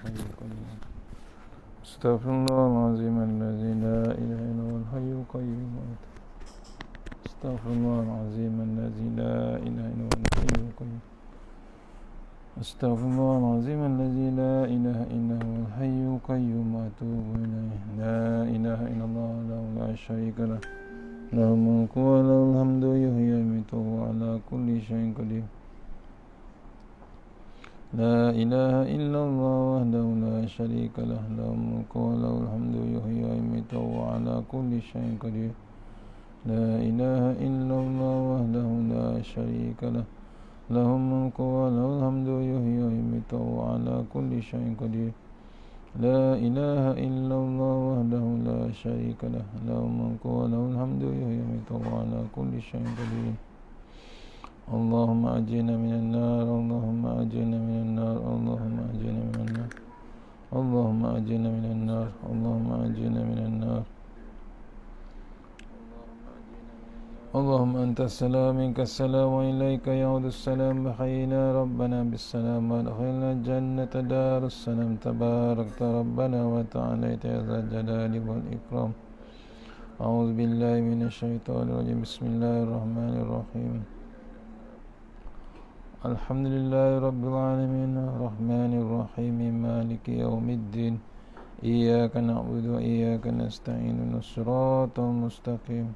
الحي القيوم استغفر الله العظيم الذي لا إله إلا هو الحي القيوم استغفر الله العظيم الذي لا إله إلا هو الحي القيوم استغفر الله العظيم الذي لا إله إلا هو الحي القيوم وأتوب إليه لا إله إلا الله وحده لا شريك له له الملك وله الحمد يحيي ويميت وهو على كل شيء قدير لا إله إلا الله وحده لا شريك له له الملك وله الحمد يحيي ويميت وهو على كل شيء قدير لا إله إلا الله وحده لا شريك له له الملك وله الحمد يحيي ويميت وهو على كل شيء قدير لا إله إلا الله وحده لا شريك له له الملك وله الحمد يحيي ويميت وهو على كل شيء قدير اللهم أجرنا من النار اللهم أجرنا من النار اللهم أجرنا من النار اللهم أجرنا من النار اللهم أجرنا من النار اللهم أنت السلام منك السلام وإليك يعود السلام بحينا ربنا بالسلام وادخلنا الجنة دار السلام تباركت ربنا وتعاليت يا ذا الجلال والإكرام أعوذ بالله من الشيطان الرجيم بسم الله الرحمن الرحيم الحمد لله رب العالمين الرحمن الرحيم مالك يوم الدين إياك نعبد وإياك نستعين الصراط المستقيم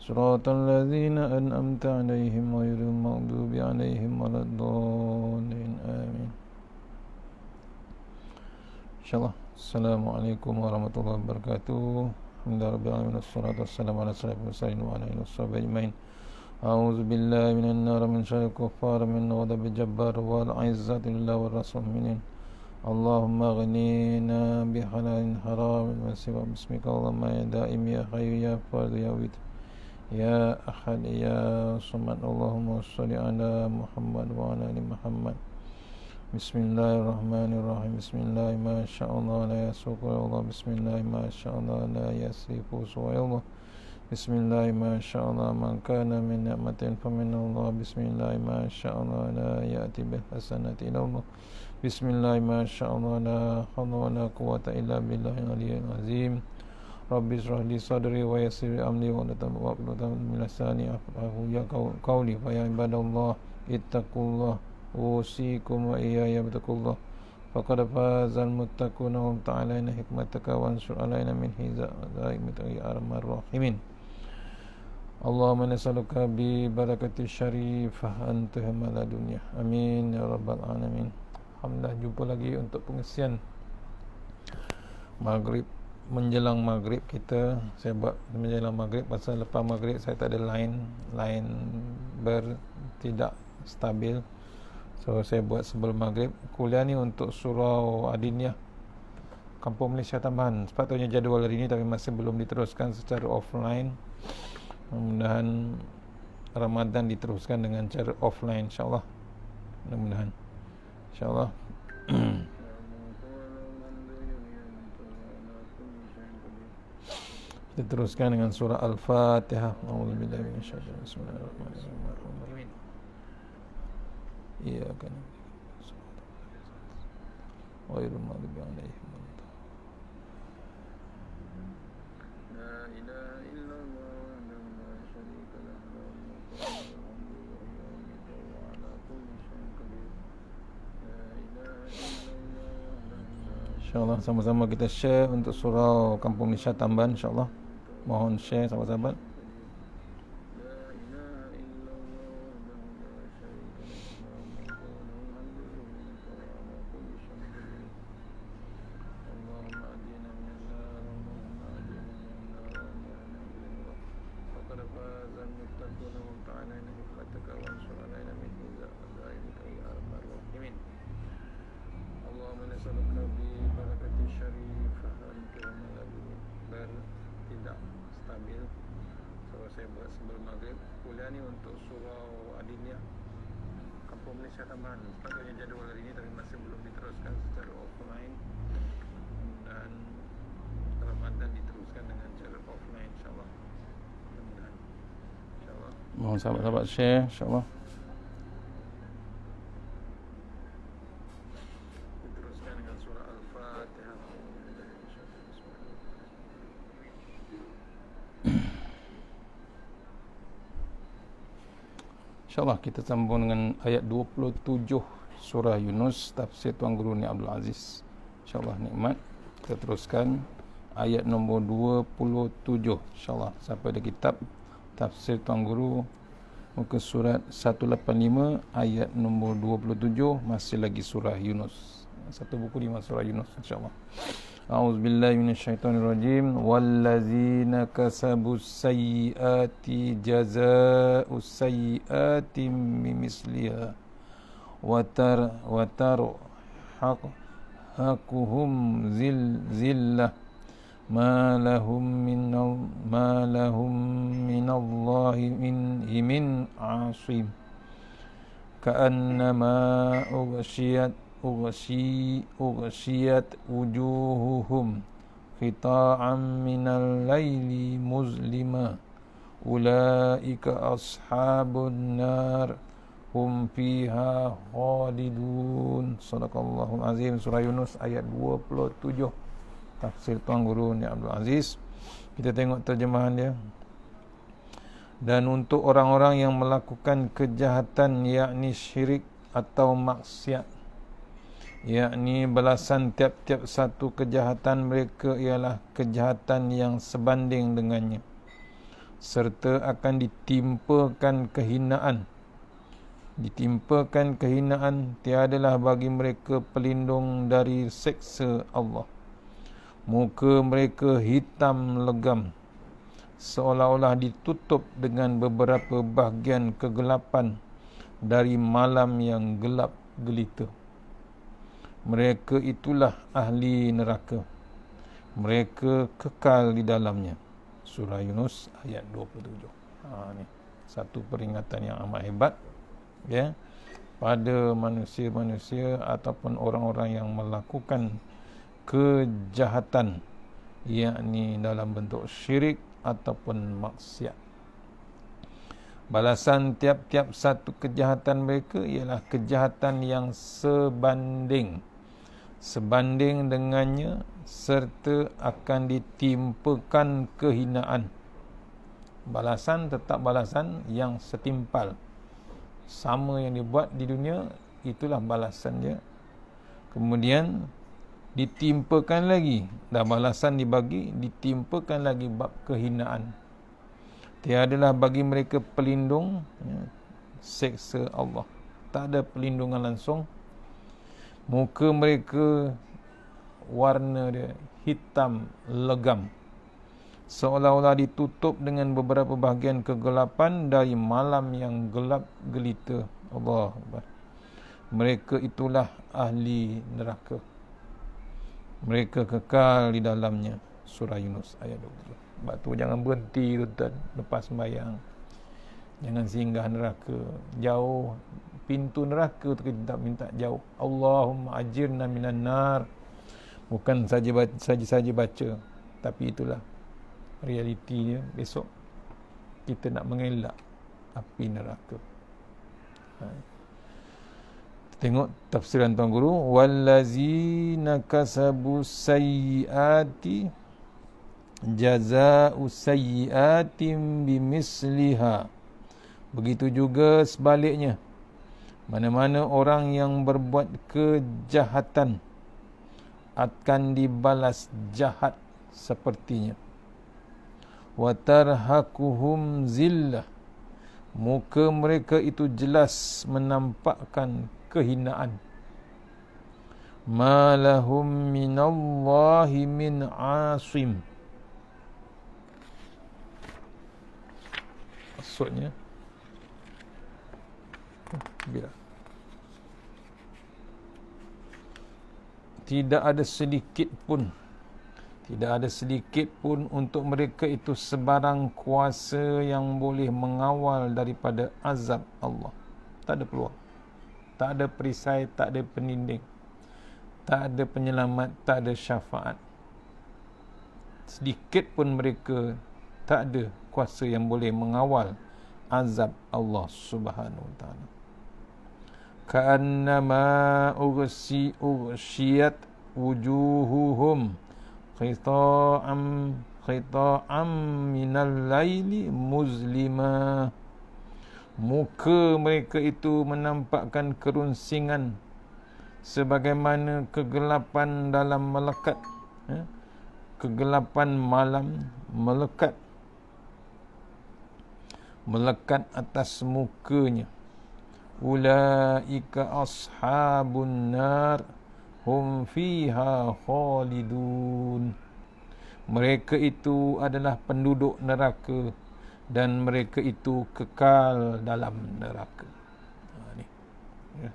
صراط الذين أنعمت عليهم غير المغضوب عليهم ولا الضالين آمين InsyaAllah. Assalamualaikum warahmatullahi wabarakatuh. Alhamdulillah rabbil alamin wassalatu wassalamu ala asyrafil mursalin wa ala alihi washabihi ajmain. A'udzu billahi minan nar min syarril kuffar min ghadabil jabbar wal 'izzati lillahi war rasul minin. Allahumma ghnina bi halalin haramin wa siwa bismika Allahumma ya daim ya hayyu ya fard ya wid ya ahad ya samad. Allahumma shalli ala Muhammad wa ala ali Muhammad. Bismillahirrahmanirrahim. Bismillah ma sya'allah la yasuqu Allah. Bismillah ma sya'allah la yasrifu su'allah. Bismillah ma sya'allah man kana min ni'matin fa min Allah. Bismillah ma sya'allah la ya'ti bil hasanati illa Allah. Bismillah ma sya'allah la hawla wa la quwwata illa billahil aliyyil azim. Rabbi shrah li sadri wa yassir li amri wa la tawaqqa min lisani yafqahu ya qawli fa ya ibadallah ittaqullah usikum wa iyaya bittaqullah faqad fazal muttaquna wa ta'ala hikmataka wa ansur alaina min hiza'i arhamar rahimin. Allahumma nas'aluka bi barakati syarifah anta hamala dunya amin ya rabbal alamin. Alhamdulillah, jumpa lagi untuk pengisian maghrib. Menjelang maghrib saya buat menjelang maghrib pasal lepas maghrib saya tak ada line tidak stabil, so saya buat sebelum maghrib. Kuliah ni untuk surau Adiniyah Kampung Malaysia Tambahan. Sepatutnya jadual hari ini tapi masih belum diteruskan secara offline. Mudah-mudahan Ramadan diteruskan dengan cara offline insyaAllah. Mudah-mudahan insyaAllah. Kita teruskan dengan surah Al-Fatihah. A'udzubillahi minasyaitonir rajim. Bismillahirrahmanirrahim. Iyyaka na'budu wa iyyaka nasta'in. La ilaha illallah la syarika lahu wa ala kulli syai'in qadir. La ilaha illallah. InsyaAllah sama-sama kita share untuk surau Kampung Malaysia Tambahan insyaAllah. Mohon share sahabat-sahabat. Tidak stabil, so saya buat sebelum maghrib. Kuliah ni untuk surau Adiniyah Kampung Malaysia Tambahan. Sepatutnya jadual hari ini tapi masih belum diteruskan secara offline, dan Ramadan diteruskan dengan cara offline insyaAllah. Mudah-mudahan insyaAllah. Mohon sahabat-sahabat share insyaAllah. teruskan dengan surah Al-Fatihah. InsyaAllah kita sambung dengan ayat 27 surah Yunus, tafsir Tuan Guru Ni Abdul Aziz. InsyaAllah nikmat. Kita teruskan ayat nombor 27. InsyaAllah siapa ada kitab tafsir Tuan Guru, muka surat 185 ayat nombor 27, masih lagi surah Yunus. Satu buku 5 surah Yunus, insyaAllah. A'udzubillahi minasyaitonirrajim. Wallazina kasabus sayyiati jazaa'us sayyiatin bimisliha watar haquhum zillah ma lahum minallahi min asim ka'annama ughshiyat wujuhuhum qita'an minal laili muzlima ulaika ashabun nar hum fiha khalidun. Sadaqallahul azim. Surah Yunus ayat 27, tafsir Tuan Guru Ni Abdul Aziz. Kita tengok terjemahan dia. Dan untuk orang-orang yang melakukan kejahatan, yakni syirik atau maksiat, yakni balasan tiap-tiap satu kejahatan mereka ialah kejahatan yang sebanding dengannya, serta akan ditimpakan kehinaan. Tiadalah bagi mereka pelindung dari seksa Allah. Muka mereka hitam legam, seolah-olah ditutup dengan beberapa bahagian kegelapan dari malam yang gelap gelita. Mereka itulah ahli neraka. Mereka kekal di dalamnya. Surah Yunus ayat 27. Ni satu peringatan yang amat hebat, ya, pada manusia-manusia ataupun orang-orang yang melakukan kejahatan, yakni dalam bentuk syirik ataupun maksiat. Balasan tiap-tiap satu kejahatan mereka ialah kejahatan yang sebanding dengannya, serta akan ditimpakan kehinaan. Balasan tetap balasan yang setimpal, sama yang dibuat di dunia, itulah balasan dia. Kemudian ditimpakan lagi, dah balasan dibagi, ditimpakan lagi bab kehinaan. Tiadalah bagi mereka pelindung, ya, seksa Allah. Tak ada pelindungan langsung. Muka mereka warna dia hitam legam, seolah-olah ditutup dengan beberapa bahagian kegelapan dari malam yang gelap gelita. Allah Akbar. Mereka itulah ahli neraka. Mereka kekal di dalamnya. Surah Yunus ayat 20. Sebab tu jangan berhenti tuan, lepas sembahyang. Jangan singgah neraka. Jauh pintu neraka tu, kita tak minta jauh. Allahumma ajirna minan nar. Bukan saja baca, tapi itulah realitinya. Besok kita nak mengelak api neraka. Tengok tafsiran Tuan Guru. Wallazina kasabu sayyiati jazaa'u sayyiatin bimisliha. Begitu juga sebaliknya, mana-mana orang yang berbuat kejahatan akan dibalas jahat sepertinya. Wa tarhaquhum zillah. Muka mereka itu jelas menampakkan kehinaan. Ma lahum minallahi min asim. Maksudnya bila tidak ada sedikit pun untuk mereka itu sebarang kuasa yang boleh mengawal daripada azab Allah. Tak ada peluang, tak ada perisai, tak ada peninding, tak ada penyelamat, tak ada syafaat. Sedikit pun mereka tak ada kuasa yang boleh mengawal azab Allah Subhanahu Wa Taala. ka'annama ughshiyat wujuhuhum qita'am minal laili muzlima. Muka mereka itu menampakkan kerunsingan sebagaimana kegelapan dalam melekat, kegelapan malam melekat atas mukanya. Ulaika ashabun nar hum fiha khalidun. Mereka itu adalah penduduk neraka dan mereka itu kekal dalam neraka. Ni ya,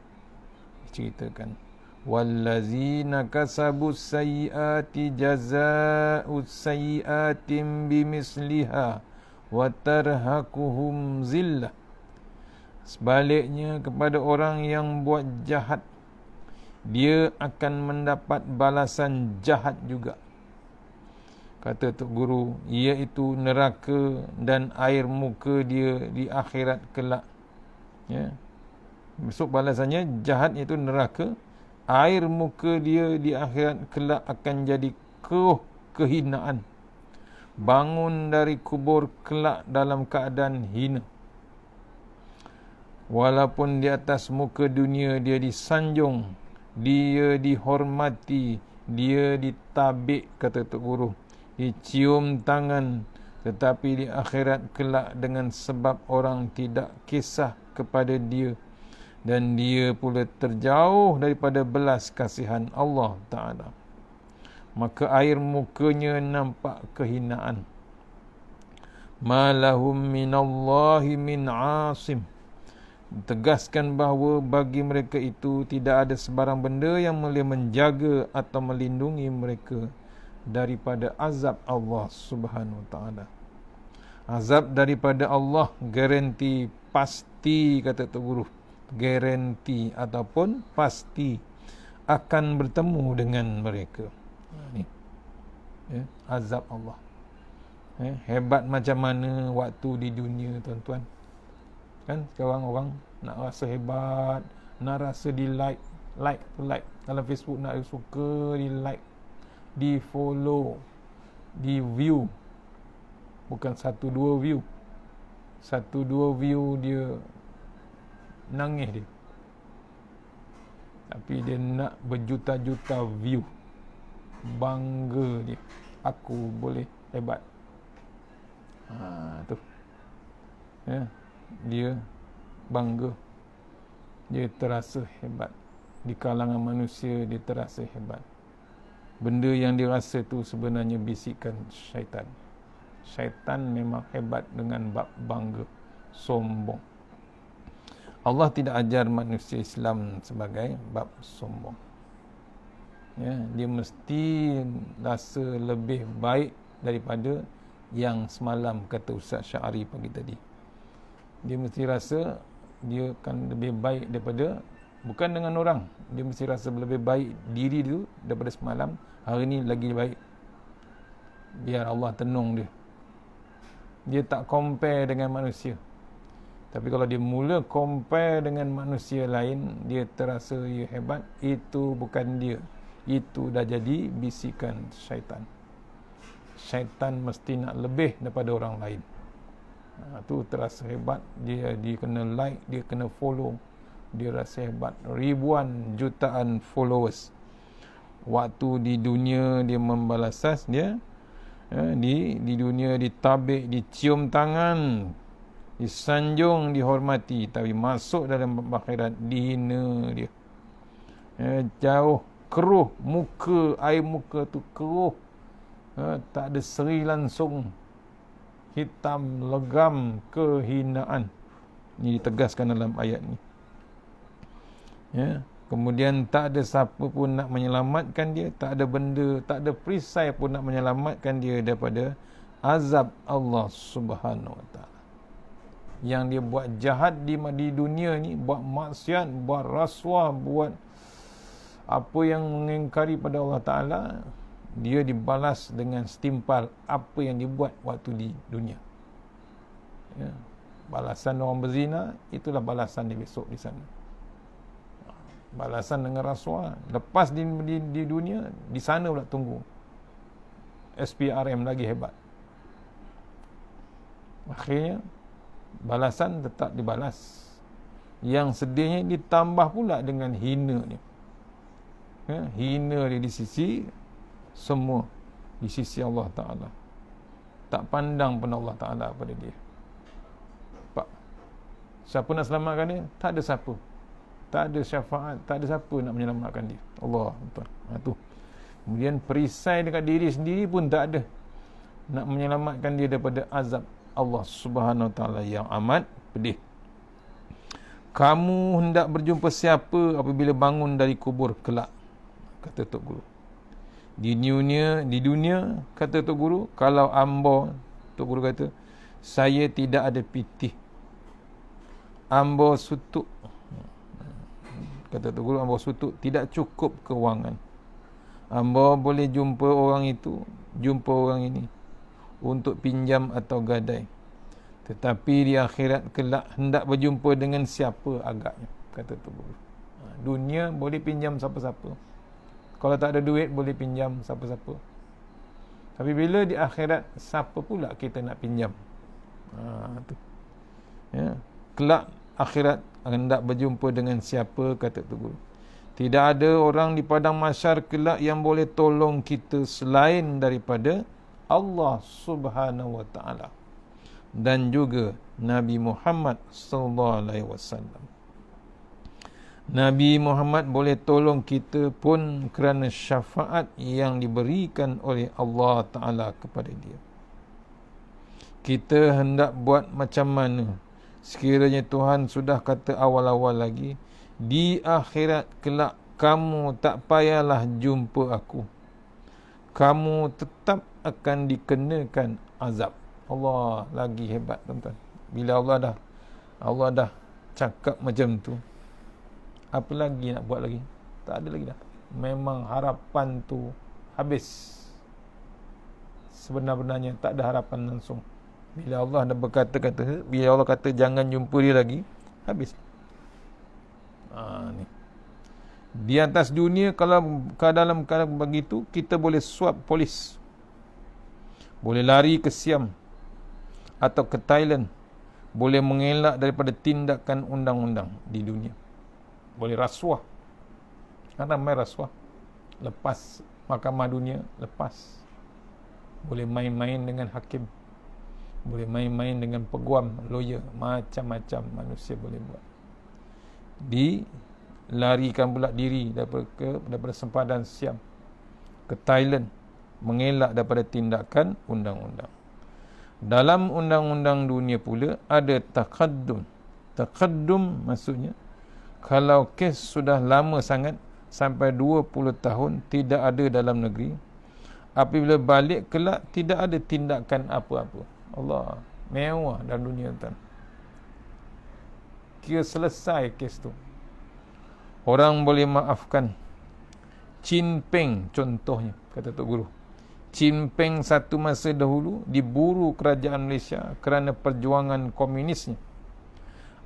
ceritakan wallazina kasabus sayyiati jazaa'us sayyiatin bimisliha wa tarhaquhum zillah. Sebaliknya kepada orang yang buat jahat, dia akan mendapat balasan jahat juga. Kata Tok Guru, iaitu neraka dan air muka dia di akhirat kelak. Ya. Besok balasannya jahat itu neraka, air muka dia di akhirat kelak akan jadi keruh kehinaan. Bangun dari kubur kelak dalam keadaan hina. Walaupun di atas muka dunia dia disanjung, dia dihormati, dia ditabik, kata Tok Guru, dicium tangan, tetapi di akhirat kelak dengan sebab orang tidak kisah kepada dia dan dia pula terjauh daripada belas kasihan Allah Ta'ala, maka air mukanya nampak kehinaan. Ma lahum minallahi min asim. Tegaskan bahawa bagi mereka itu tidak ada sebarang benda yang boleh menjaga atau melindungi mereka daripada azab Allah Subhanahu Wa Taala. Azab daripada Allah garanti, pasti, kata Tok Guru, garanti ataupun pasti akan bertemu dengan mereka. Ni ya, azab Allah. Hebat macam mana waktu di dunia, tuan-tuan. Kan sekarang orang nak rasa hebat, nak rasa di like dalam Facebook, nak suka di like, di follow, di view. Bukan 1-2 view. 1-2 view dia nangis dia. Tapi dia nak berjuta-juta view. Bangga dia, aku boleh hebat. Tu. Ya, dia bangga. Dia terasa hebat. Di kalangan manusia dia terasa hebat. Benda yang dia rasa tu sebenarnya bisikan syaitan. Syaitan memang hebat dengan bab bangga, sombong. Allah tidak ajar manusia Islam sebagai bab sombong. Ya, dia mesti rasa lebih baik daripada yang semalam, kata Ustaz Syari pagi tadi. Dia mesti rasa dia akan lebih baik daripada, bukan dengan orang, dia mesti rasa lebih baik diri dia daripada semalam. Hari ni lagi baik. Biar Allah tenung dia. Dia tak compare dengan manusia. Tapi kalau dia mula compare dengan manusia lain, dia terasa dia hebat. Itu bukan dia. Itu dah jadi bisikan syaitan. Syaitan mesti nak lebih daripada orang lain. Tu terasa hebat. Dia kena like, dia kena follow. Dia rasa hebat. Ribuan jutaan followers. Waktu di dunia dia membalasas dia, di dunia ditabik, dicium tangan, disanjung, dihormati. Tapi masuk dalam akhirat dihina dia. Jauh, keruh muka, air muka tu keruh. Tak ada seri langsung. Hitam, legam, kehinaan. Ini ditegaskan dalam ayat ni. Ya. Kemudian tak ada siapa pun nak menyelamatkan dia. Tak ada benda, tak ada perisai pun nak menyelamatkan dia daripada azab Allah Subhanahu Wa Taala. Yang dia buat jahat di dunia ni, buat maksiat, buat rasuah, buat apa yang mengingkari pada Allah Ta'ala, dia dibalas dengan setimpal apa yang dibuat waktu di dunia. Ya. Balasan orang berzina, itulah balasan dia besok di sana. Balasan dengan rasuah. Lepas di dunia, di sana pula tunggu SPRM lagi hebat. Akhirnya balasan tetap dibalas. Yang sedihnya ditambah pula dengan hina dia. Hina dia di sisi semua, di sisi Allah Ta'ala. Tak pandang pun Allah Ta'ala pada dia. Pak, siapa nak selamatkan dia? Tak ada siapa. Tak ada syafaat, tak ada siapa nak menyelamatkan dia. Allah, betul. Tu. Kemudian perisai dekat diri sendiri pun tak ada nak menyelamatkan dia daripada azab Allah Subhanahu Wa Taala yang amat pedih. Kamu hendak berjumpa siapa apabila bangun dari kubur kelak? Kata Tok Guru. Di dunia kata Tok Guru, kalau ambo, Tok Guru kata, saya tidak ada pitih. Ambo sutuk. Kata Tok Guru, ambo sutuk, tidak cukup kewangan. Ambo boleh jumpa orang itu, jumpa orang ini untuk pinjam atau gadai. Tetapi di akhirat kelak hendak berjumpa dengan siapa agaknya, kata Tok Guru. Dunia boleh pinjam siapa-siapa. Kalau tak ada duit boleh pinjam siapa-siapa. Tapi bila di akhirat, siapa pula kita nak pinjam? Tu. Ya. Kelak akhirat hendak berjumpa dengan siapa, kata Tok Guru. Tidak ada orang di padang mahsyar kelak yang boleh tolong kita selain daripada Allah Subhanahu Wa Taala dan juga Nabi Muhammad sallallahu alaihi wasallam. Nabi Muhammad boleh tolong kita pun kerana syafaat yang diberikan oleh Allah Ta'ala kepada dia. Kita hendak buat macam mana? Sekiranya Tuhan sudah kata awal-awal lagi, di akhirat kelak kamu tak payahlah jumpa aku. Kamu tetap akan dikenakan azab. Allah lagi hebat, tuan-tuan. Bila Allah dah cakap macam tu, apa lagi nak buat lagi? Tak ada lagi dah. Memang harapan tu habis. Sebenar-benarnya tak ada harapan langsung. Bila Allah dah berkata-kata, bila Allah kata jangan jumpa dia lagi, habis. Ni. Di atas dunia, kalau dalam keadaan begitu, kita boleh suap polis. Boleh lari ke Siam atau ke Thailand. Boleh mengelak daripada tindakan undang-undang di dunia. Boleh rasuah. Kan ramai rasuah. Lepas mahkamah dunia, lepas. Boleh main-main dengan hakim. Boleh main-main dengan peguam, lawyer. Macam-macam manusia boleh buat. Dilarikan pula diri daripada sempadan Siam ke Thailand, mengelak daripada tindakan undang-undang. Dalam undang-undang dunia pula ada taqaddum. Taqaddum maksudnya, kalau kes sudah lama sangat, sampai 20 tahun tidak ada dalam negeri, apabila balik kelak tidak ada tindakan apa-apa. Allah, mewah dalam dunia, tuan. Kira selesai kes tu. Orang boleh maafkan. Chin Peng contohnya, kata Tok Guru. Chin Peng satu masa dahulu diburu kerajaan Malaysia kerana perjuangan komunisnya.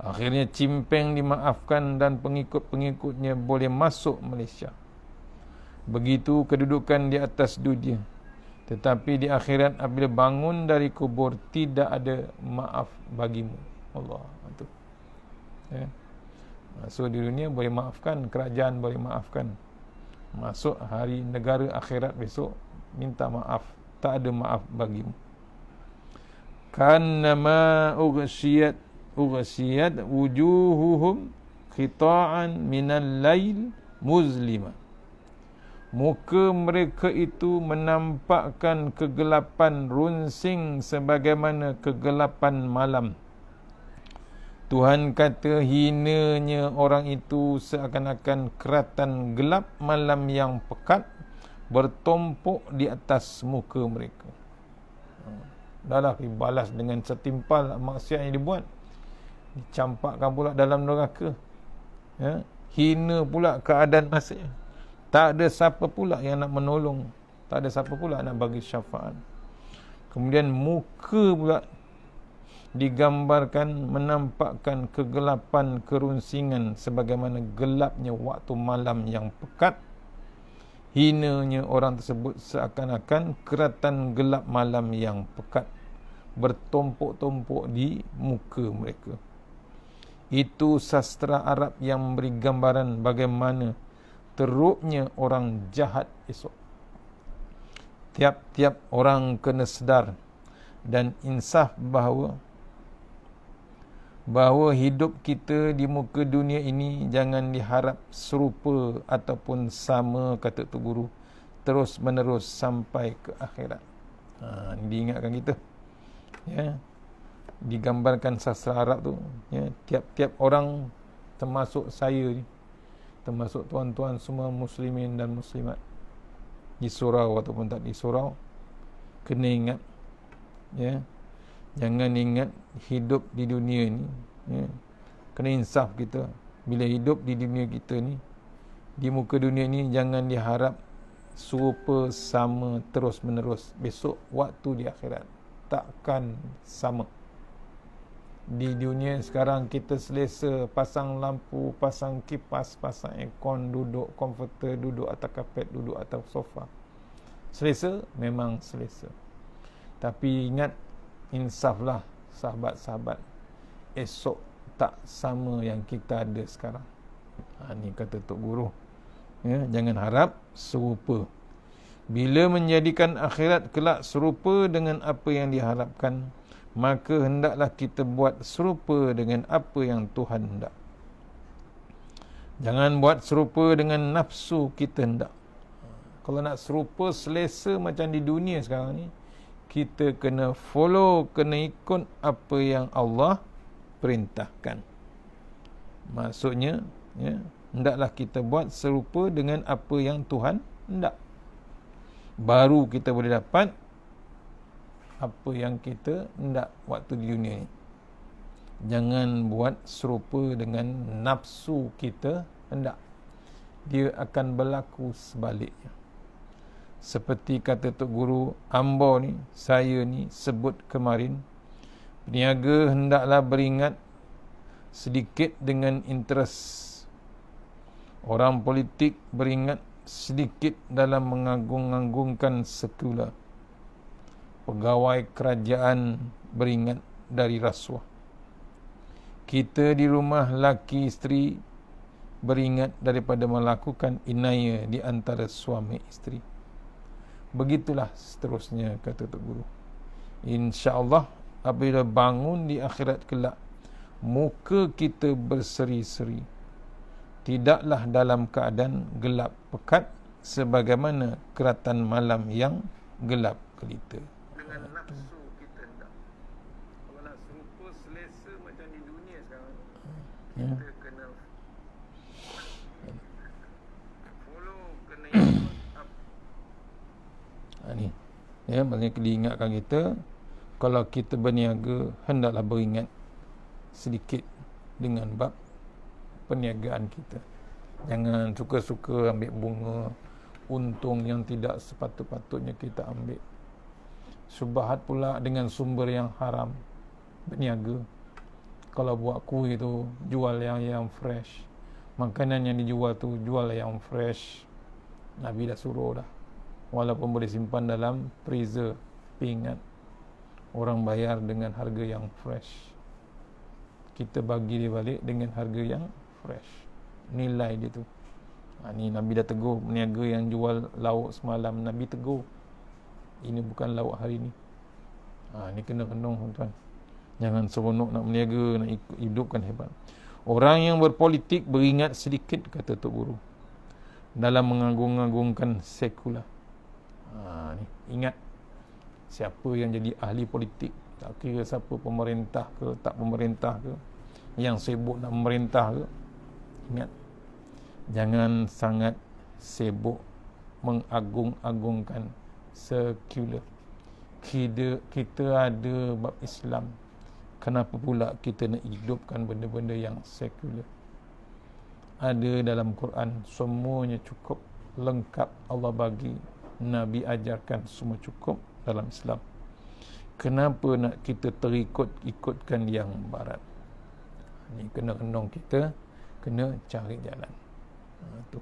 Akhirnya Chin Peng dimaafkan dan pengikut-pengikutnya boleh masuk Malaysia. Begitu kedudukan di atas dunia. Tetapi di akhirat apabila bangun dari kubur, tidak ada maaf bagimu. Allah. Itu. Ya. Masuk di dunia boleh maafkan, kerajaan boleh maafkan. Masuk hari negara akhirat besok, minta maaf. Tak ada maaf bagimu. Kannama ughsiyat wujuhuhum khita'an minal lail muzlima. Muka mereka itu menampakkan kegelapan runsing sebagaimana kegelapan malam. Tuhan kata hinanya orang itu seakan-akan keratan gelap malam yang pekat bertumpuk di atas muka mereka. Dahlah dibalas dengan setimpal maksiat yang dibuat. Dicampakkan pula dalam neraka. Ya, hina pula keadaan masanya. Tak ada siapa pula yang nak menolong. Tak ada siapa pula nak bagi syafaat. Kemudian muka pula digambarkan menampakkan kegelapan kerunsingan sebagaimana gelapnya waktu malam yang pekat. Hinanya orang tersebut seakan-akan keratan gelap malam yang pekat bertumpuk-tumpuk di muka mereka. Itu sastra Arab yang memberi gambaran bagaimana teruknya orang jahat esok. Tiap-tiap orang kena sedar dan insaf bahawa hidup kita di muka dunia ini jangan diharap serupa ataupun sama, kata Tok Guru, terus menerus sampai ke akhirat. Ini diingatkan kita, ya. Digambarkan sastra Arab tu, ya, tiap-tiap orang, termasuk saya ni, termasuk tuan-tuan semua muslimin dan muslimat, di surau ataupun tak di surau, kena ingat, ya, jangan ingat hidup di dunia ni, ya, kena insaf kita. Bila hidup di dunia kita ni, di muka dunia ni, jangan diharap serupa sama terus menerus. Besok waktu di akhirat takkan sama. Di dunia sekarang kita selesa pasang lampu, pasang kipas, pasang aircon, duduk komforter, duduk atas kapet, duduk atas sofa. Selesa, memang selesa. Tapi ingat, insaflah sahabat-sahabat, esok tak sama yang kita ada sekarang. Ni kata Tok Guru, ya, jangan harap serupa. Bila menjadikan akhirat kelak serupa dengan apa yang diharapkan, maka hendaklah kita buat serupa dengan apa yang Tuhan hendak. Jangan buat serupa dengan nafsu kita hendak. Kalau nak serupa selesa macam di dunia sekarang ni, kita kena follow, kena ikut apa yang Allah perintahkan. Maksudnya, ya, hendaklah kita buat serupa dengan apa yang Tuhan hendak. Baru kita boleh dapat apa yang kita hendak waktu di dunia ni. Jangan buat serupa dengan nafsu kita hendak. Dia akan berlaku sebaliknya. Seperti kata Tok Guru, hamba ni, saya ni sebut kemarin, peniaga hendaklah beringat sedikit dengan interest. Orang politik beringat sedikit dalam mengagung-agungkan sekular. Pegawai kerajaan beringat dari rasuah. Kita di rumah laki isteri beringat daripada melakukan inaya di antara suami isteri. Begitulah seterusnya, kata Tok Guru. InsyaAllah apabila bangun di akhirat kelak, muka kita berseri-seri, tidaklah dalam keadaan gelap pekat sebagaimana keratan malam yang gelap gelita. Dengan nafsu kita hendak. Kalau nak serupa selesa macam di dunia sekarang, kita kena follow, kena ikut ni, ya, maksudnya diingatkan kita, kalau kita berniaga, hendaklah beringat sedikit dengan bab perniagaan kita. Jangan suka-suka ambil bunga untung yang tidak sepatut-patutnya kita ambil. Syubhat pula dengan sumber yang haram berniaga. Kalau buat kuih tu, jual yang fresh. Makanan yang dijual tu, jual yang fresh. Nabi dah suruh dah. Walaupun boleh simpan dalam freezer, tapi ingat, orang bayar dengan harga yang fresh. Kita bagi dia balik dengan harga yang fresh. Nilai dia tu. Ni Nabi dah tegur peniaga yang jual lauk semalam. Nabi tegur, ini bukan lauk hari ni. Ni kena renung, tuan-tuan. Jangan seronok nak berniaga, nak hidupkan hebat. Orang yang berpolitik beringat sedikit, kata Tok Guru, dalam mengagung-agungkan sekular. Ni ingat, siapa yang jadi ahli politik, tak kira siapa, pemerintah ke tak pemerintah ke, yang sibuk nak memerintah ke, ingat, jangan sangat sibuk mengagung-agungkan sekular. Kita ada bab Islam, kenapa pula kita nak hidupkan benda-benda yang sekular? Ada dalam Quran, semuanya cukup lengkap Allah bagi. Nabi ajarkan, semua cukup dalam Islam. Kenapa nak kita ikutkan yang barat? Ni kena renung kita, kena cari jalan. Tu.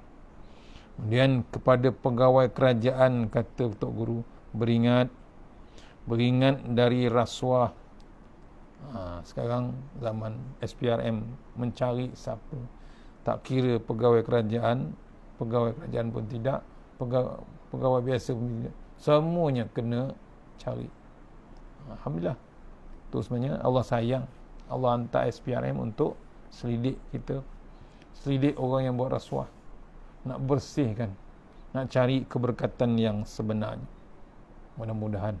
Kemudian kepada pegawai kerajaan, kata Tok Guru, beringat dari rasuah. Sekarang zaman SPRM mencari siapa, tak kira pegawai kerajaan pun tidak, pegawai biasa pun tidak, semuanya kena cari. Alhamdulillah, tu sebenarnya Allah sayang. Allah hantar SPRM untuk selidik kita, selidik orang yang buat rasuah, nak bersihkan, nak cari keberkatan yang sebenarnya. Mudah-mudahan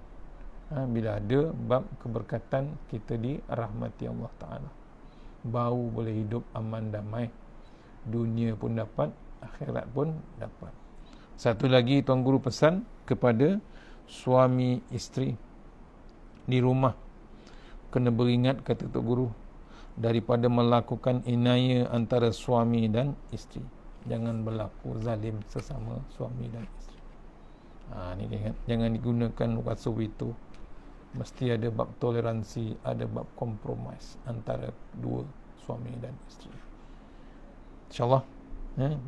bila ada bab keberkatan, kita dirahmati Allah Ta'ala, baru boleh hidup aman damai, dunia pun dapat, akhirat pun dapat. Satu lagi Tuan Guru pesan kepada suami isteri di rumah, kena beringat, kata Tok Guru, daripada melakukan inaya antara suami dan isteri. Jangan berlaku zalim sesama suami dan isteri. Ni jangan digunakan wasuh itu. Mesti ada bab toleransi, ada bab kompromis antara dua suami dan isteri. InsyaAllah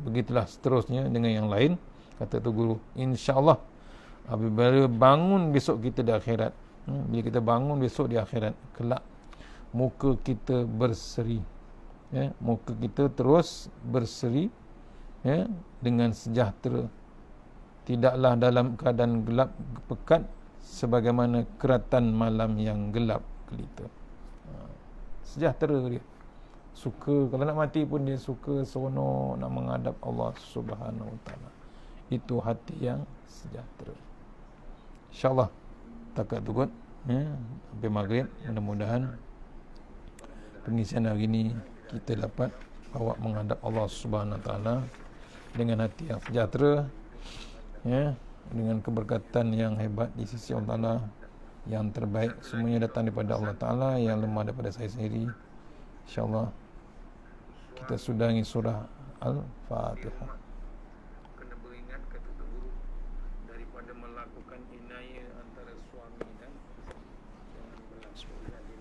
begitulah seterusnya dengan yang lain, kata Tok Guru. InsyaAllah apabila bangun besok kita di akhirat, bila kita bangun besok di akhirat kelak, muka kita berseri, muka kita terus berseri, dengan sejahtera, tidaklah dalam keadaan gelap pekat sebagaimana keratan malam yang gelap gelita. Sejahtera dia, suka, kalau nak mati pun dia suka, seronok nak menghadap Allah Subhanahu Wa Taala. Itu hati yang sejahtera. InsyaAllah takat tukut sampai maghrib. Mudah-mudahan pengisian hari ini kita dapat bawa menghadap Allah Subhanahu Wa Taala dengan hati yang sejahtera, dengan keberkatan yang hebat di sisi Allah Ta'ala, yang terbaik semuanya datang daripada Allah Ta'ala, yang lemah daripada saya sendiri. InsyaAllah kita sudahi surah Al-Fatihah. Kena beringat, kata Tok Guru, daripada melakukan inaya antara suami dan jangan berlaku zalim.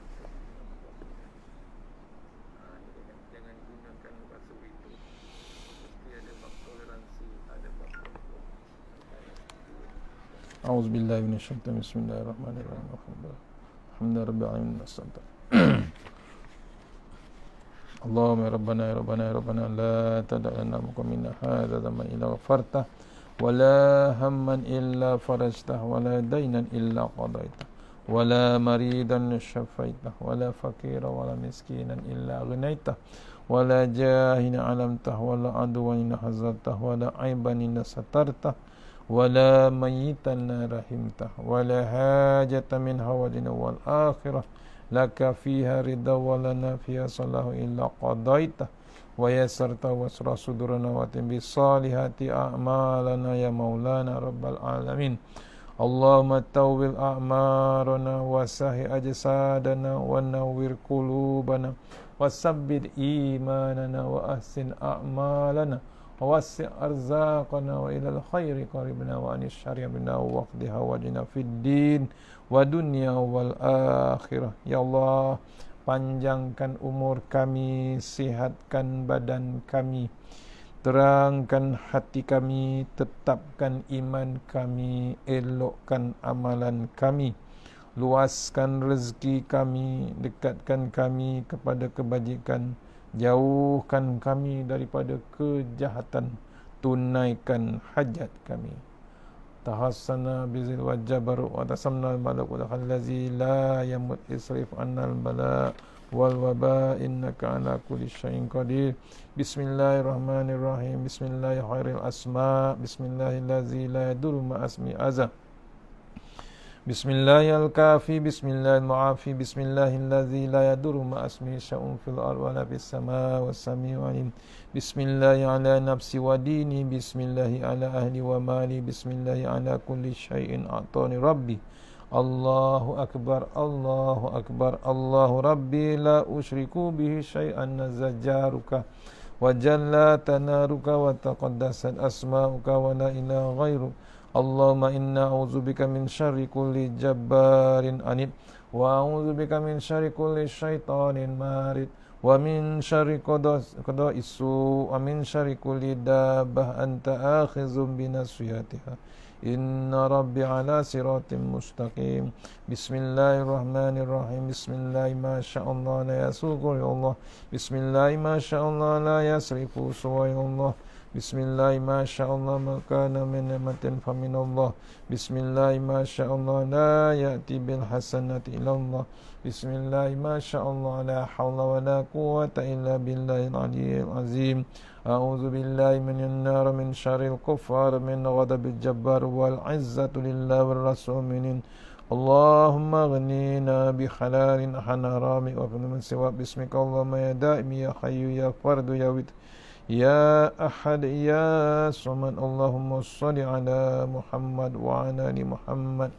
Jangan gunakan wasuh itu. Mesti ada bab toleransi, ada bab kompromi. A'udzubillahi minasyaitonir rajim. Bismillahirrahmanirrahim. Alhamdulillah rabbil alamin. Allahumma ya rabbana la tad'alna muqamina hadza zaman illa ghafarta wa la hamman illa farajtah wa la daynan illa qadaitah wa la maridan shafaitah wa la fakira wa la miskinan illa ghnaitah wa la jahina alamtah wa la adwan hazartah wa la aiban satartah wala mayitan rahimtah wala hajatan min hawadina wal akhirah laka fiha ridha walana fiha salahu illa qadaitah wa yasarta wasra sudurana wa timbi salihati a'malana ya maulana rabbal alamin. Allahumma tawwil a'marana wa sahi ajsadana wa nawwir qulubana wa sabbit imanana wa ahsin a'malana ووسع أرزاقنا وإلى الخير قربنا وأن الشر بنا وقد هواجنا في الدين ودنيا والآخرة. Ya Allah, panjangkan umur kami, sihatkan badan kami, terangkan hati kami, tetapkan iman kami, elokkan amalan kami, luaskan rezeki kami, dekatkan kami kepada kebajikan, jauhkan kami daripada kejahatan, tunaikan hajat kami. Tahassana bizil wajabar wa tasamna al-malak wa allazi la yamut isrif annal bala wal waba innaka ala kulli syai'in qadir. Bismillahirrahmanirrahim. Bismillahirrahmanirrahim. Asma bismillahillazi la yadur ma asmi azza. Bismillahil-kafi, bismillahil-mu'afi, bismillahil-ladzi la yadurru ma'asmi sya'un fil ardi wa la fis samaa'i was-sami'ul 'alim. Bismillahi ala nafsi wa dini, bismillahi ala ahli wa mali, bismillahi ala kulli syai'in a'tani rabbi. Allahu akbar, Allahu akbar, Allahu rabbi la usyriku bihi syai'an nazajjaruka wa jalla tanaruka wa taqaddasat asma'uka wa la ilaha ghairu. Allahumma inna a'udzubika min syarri kulli jabbarin anid, wa a'udzubika min syarri kulli syaitanin marid, wa min syarri qada'is su, wa min syarri kulli dabbah anta akhizum binasiyatiha. Inna rabbi ala siratim mustaqim. Bismillahirrahmanirrahim. Bismillahi ma sya'allah la yasuqu ya Allah. Bismillahi ma sya'allah la yasrifu suwa ya Allah. Bismillahi ma sya'allah ma kana min ni'matin fa min Allah. Bismillahi ma sya'allah la ya'ti bil hasanati illa Allah. Bismillahi ma sya'allah la hawla wa la quwwata illa billahil aliyyil azim. A'udzu billahi minan nar min syarril kuffar min ghadabil jabbar wal izzatu lillahi war rasul minin. Allahumma ghnina bi halalin an harami wa min siwa bismika Allahumma ya daim ya hayyu ya fardu ya wit ya ahad ya samad. Allahumma shalli ala Muhammad wa ala ali Muhammad.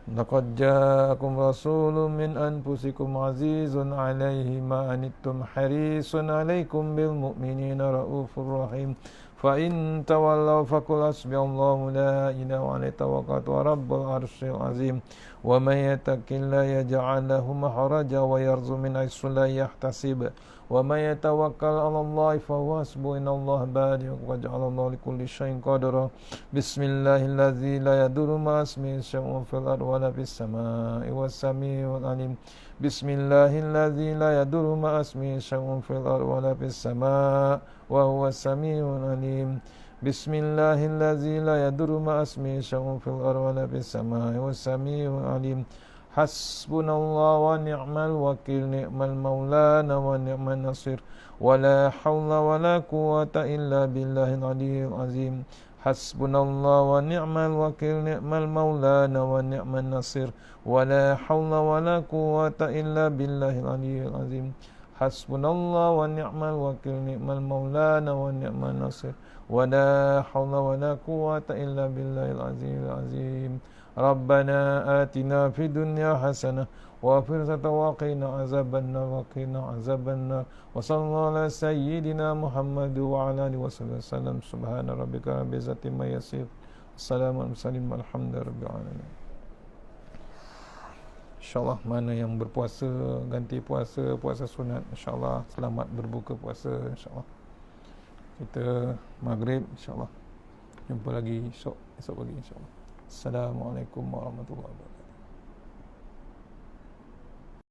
Laqad ja'akum rasulun min anfusikum azizun 'alaihi ma anittum harisun 'alaikum bil mu'minina raufur rahim. Fa in tawallaw faqul hasbiyallahu la ilaha illa huwa tawakkaltu wa rabbul arsyil azim. Wa may yattaqillaha yaj'al lahu makhraja wa yarzuqhu min haythu la yahtasib. Wa may yatawakkal 'ala Allahi fa huwa hasbuhu innallaha balighu qad ja'ala Allahu likulli syai'in qadara. Bismillahilladzi la yadurru ma'a ismihi syai'un fil ardi wa la fis samaa'i was-sami'ul 'alim. Bismillahilladzi la yadurru ma'a ismihi syai'un fil ardi wa la fis samaa'i wa huwas sami'ul 'alim. Bismillahilladzi la yadurru ma'a ismihi syai'un fil ardi wa la fis samaa'i was sami'ul 'alim. Hasbunallahu wa ni'mal wakil, ni'mal maulana wa ni'man nasir, wa la hawla wa la quwwata illa billahil aliyyil azim. Hasbunallahu wa ni'mal wakil, ni'mal maulana wa ni'man nasir, wa la hawla wa la quwwata illa billahil aliyyil azim. Hasbunallahu wa ni'mal wakil, ni'mal maulana wa ni'man nasir, wa la hawla wa la quwwata illa billahil aliyyil azim. Rabbana atina fid dunya hasanah wa fil akhirati wa qina azabannar wa qina azabannar. Wa sallallahu ala sayyidina Muhammad wa ala alihi wasallam. Subhana rabbika rabbil izzati amma yasifun. Assalamu alaikum walhamdulillahi alamin. InsyaAllah mana yang berpuasa ganti puasa, puasa sunat, InsyaAllah selamat berbuka puasa. InsyaAllah kita maghrib, InsyaAllah jumpa lagi esok pagi, InsyaAllah. Assalamualaikum warahmatullahi wabarakatuh.